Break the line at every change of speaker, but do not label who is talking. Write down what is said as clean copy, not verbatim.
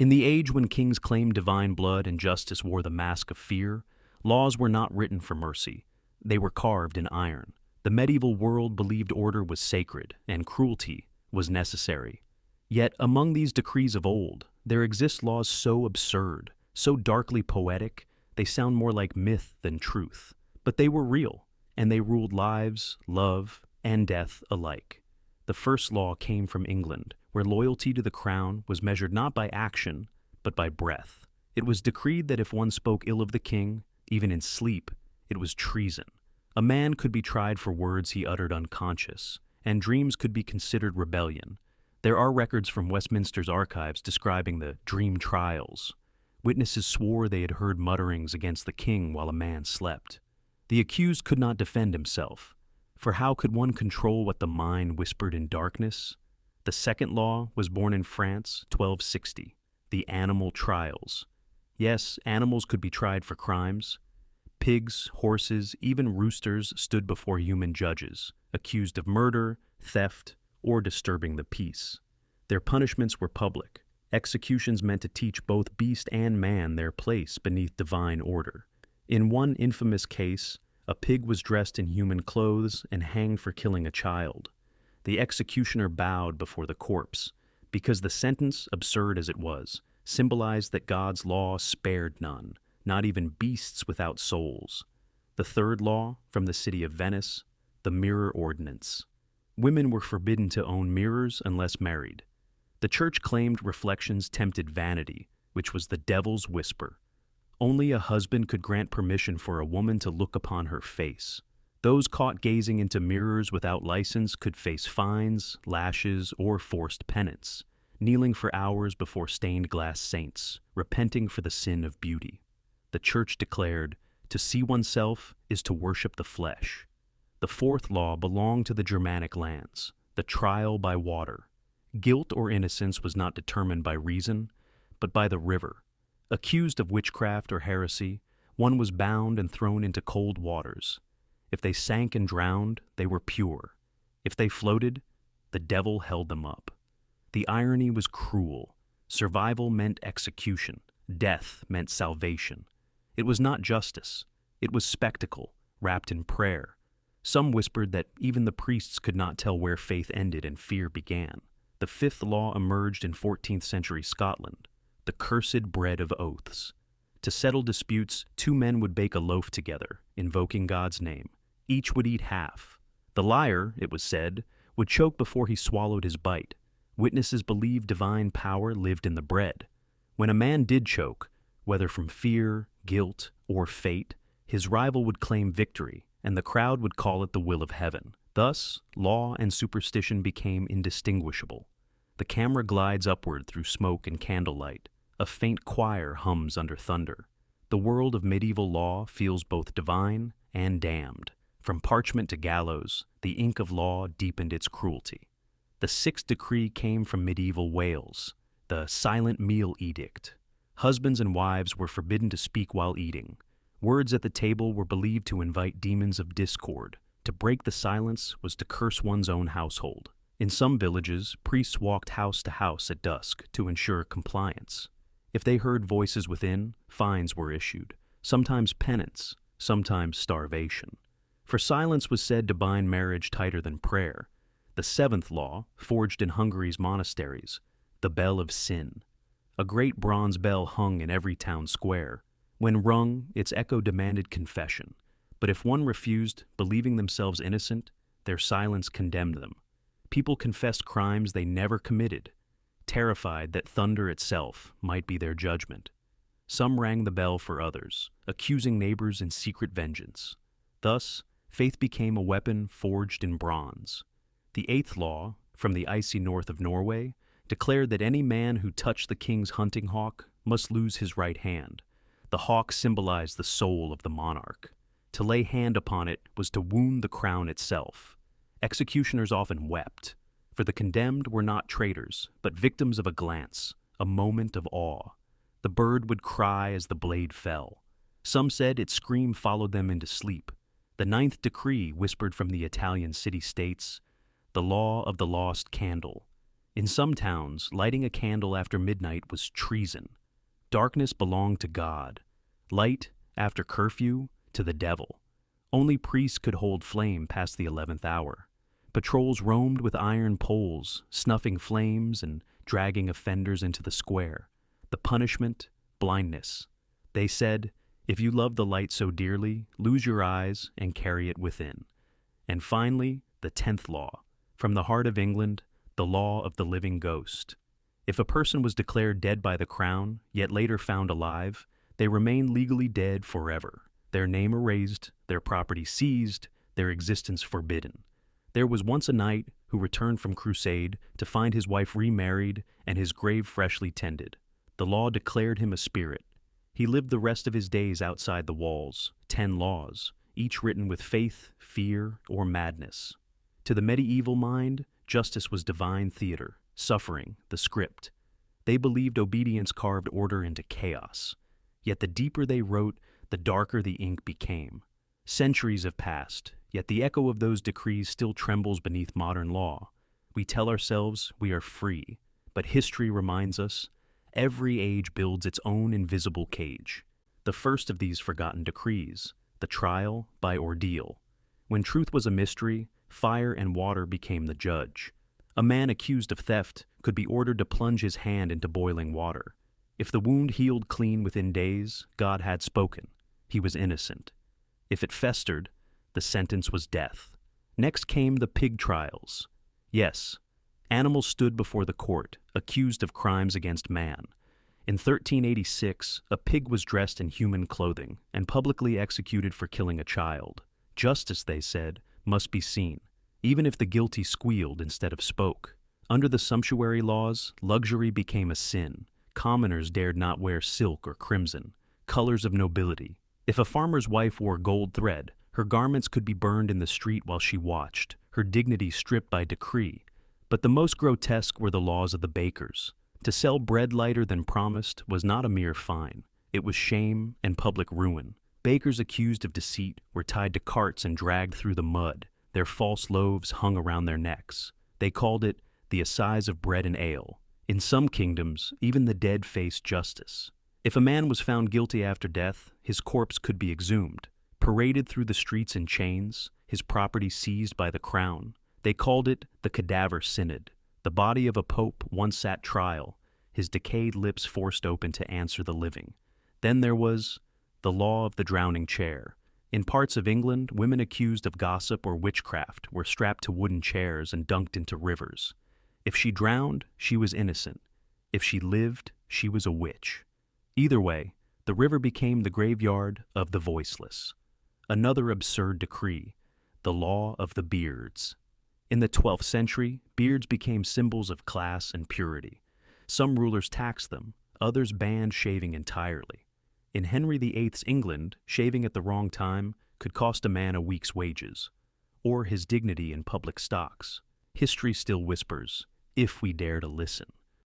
In the age when kings claimed divine blood and justice wore the mask of fear, laws were not written for mercy. They were carved in iron. The medieval world believed order was sacred and cruelty was necessary. Yet among these decrees of old, there exist laws so absurd, so darkly poetic, they sound more like myth than truth. But they were real, and they ruled lives, love, and death alike. The first law came from England, where loyalty to the crown was measured not by action, but by breath. It was decreed that if one spoke ill of the king, even in sleep, it was treason. A man could be tried for words he uttered unconscious, and dreams could be considered rebellion. There are records from Westminster's archives describing the dream trials. Witnesses swore they had heard mutterings against the king while a man slept. The accused could not defend himself, for how could one control what the mind whispered in darkness? The second law was born in France, 1260, the animal trials. Yes, animals could be tried for crimes. Pigs, horses, even roosters stood before human judges, accused of murder, theft, or disturbing the peace. Their punishments were public. Executions meant to teach both beast and man their place beneath divine order. In one infamous case, a pig was dressed in human clothes and hanged for killing a child. The executioner bowed before the corpse, because the sentence, absurd as it was, symbolized that God's law spared none, not even beasts without souls. The third law, from the city of Venice, the mirror ordinance. Women were forbidden to own mirrors unless married. The church claimed reflections tempted vanity, which was the devil's whisper. Only a husband could grant permission for a woman to look upon her face. Those caught gazing into mirrors without license could face fines, lashes, or forced penance, kneeling for hours before stained glass saints, repenting for the sin of beauty. The church declared, to see oneself is to worship the flesh. The fourth law belonged to the Germanic lands, the trial by water. Guilt or innocence was not determined by reason, but by the river. Accused of witchcraft or heresy, one was bound and thrown into cold waters. If they sank and drowned, they were pure. If they floated, the devil held them up. The irony was cruel. Survival meant execution. Death meant salvation. It was not justice. It was spectacle, wrapped in prayer. Some whispered that even the priests could not tell where faith ended and fear began. The fifth law emerged in 14th century Scotland, the cursed bread of oaths. To settle disputes, two men would bake a loaf together, invoking God's name. Each would eat half. The liar, it was said, would choke before he swallowed his bite. Witnesses believed divine power lived in the bread. When a man did choke, whether from fear, guilt, or fate, his rival would claim victory, and the crowd would call it the will of heaven. Thus, law and superstition became indistinguishable. The camera glides upward through smoke and candlelight. A faint choir hums under thunder. The world of medieval law feels both divine and damned. From parchment to gallows, the ink of law deepened its cruelty. The sixth decree came from medieval Wales, the silent meal edict. Husbands and wives were forbidden to speak while eating. Words at the table were believed to invite demons of discord. To break the silence was to curse one's own household. In some villages, priests walked house to house at dusk to ensure compliance. If they heard voices within, fines were issued, sometimes penance, sometimes starvation. For silence was said to bind marriage tighter than prayer. The seventh law, forged in Hungary's monasteries, the bell of sin. A great bronze bell hung in every town square. When rung, its echo demanded confession. But if one refused, believing themselves innocent, their silence condemned them. People confessed crimes they never committed, terrified that thunder itself might be their judgment. Some rang the bell for others, accusing neighbors in secret vengeance. Thus, faith became a weapon forged in bronze. The eighth law, from the icy north of Norway, declared that any man who touched the king's hunting hawk must lose his right hand. The hawk symbolized the soul of the monarch. To lay hand upon it was to wound the crown itself. Executioners often wept, for the condemned were not traitors, but victims of a glance, a moment of awe. The bird would cry as the blade fell. Some said its scream followed them into sleep. The ninth decree whispered from the Italian city-states, the law of the lost candle. In some towns, lighting a candle after midnight was treason. Darkness belonged to God. Light, after curfew, to the devil. Only priests could hold flame past the 11th hour. Patrols roamed with iron poles, snuffing flames and dragging offenders into the square. The punishment, blindness. They said, if you love the light so dearly, lose your eyes and carry it within. And finally, the 10th law. From the heart of England, the law of the living ghost. If a person was declared dead by the crown, yet later found alive, they remain legally dead forever. Their name erased, their property seized, their existence forbidden. There was once a knight who returned from crusade to find his wife remarried and his grave freshly tended. The law declared him a spirit. He lived the rest of his days outside the walls, 10 laws, each written with faith, fear, or madness. To the medieval mind, justice was divine theater, suffering, the script. They believed obedience carved order into chaos. Yet the deeper they wrote, the darker the ink became. Centuries have passed, yet the echo of those decrees still trembles beneath modern law. We tell ourselves we are free, but history reminds us every age builds its own invisible cage. The first of these forgotten decrees, the trial by ordeal. When truth was a mystery, fire and water became the judge. A man accused of theft could be ordered to plunge his hand into boiling water. If the wound healed clean within days, God had spoken. He was innocent. If it festered, the sentence was death. Next came the pig trials. Yes, animals stood before the court, accused of crimes against man. In 1386, a pig was dressed in human clothing and publicly executed for killing a child. Justice, they said, must be seen, even if the guilty squealed instead of spoke. Under the sumptuary laws, luxury became a sin. Commoners dared not wear silk or crimson, colors of nobility. If a farmer's wife wore gold thread, her garments could be burned in the street while she watched, her dignity stripped by decree. But the most grotesque were the laws of the bakers. To sell bread lighter than promised was not a mere fine. It was shame and public ruin. Bakers accused of deceit were tied to carts and dragged through the mud. Their false loaves hung around their necks. They called it the assize of bread and ale. In some kingdoms, even the dead faced justice. If a man was found guilty after death, his corpse could be exhumed, paraded through the streets in chains, his property seized by the crown. They called it the cadaver synod. The body of a pope once sat trial, his decayed lips forced open to answer the living. Then there was the law of the drowning chair. In parts of England, women accused of gossip or witchcraft were strapped to wooden chairs and dunked into rivers. If she drowned, she was innocent. If she lived, she was a witch. Either way, the river became the graveyard of the voiceless. Another absurd decree, the law of the beards. In the 12th century, beards became symbols of class and purity. Some rulers taxed them, others banned shaving entirely. In Henry VIII's England, shaving at the wrong time could cost a man a week's wages, or his dignity in public stocks. History still whispers, if we dare to listen.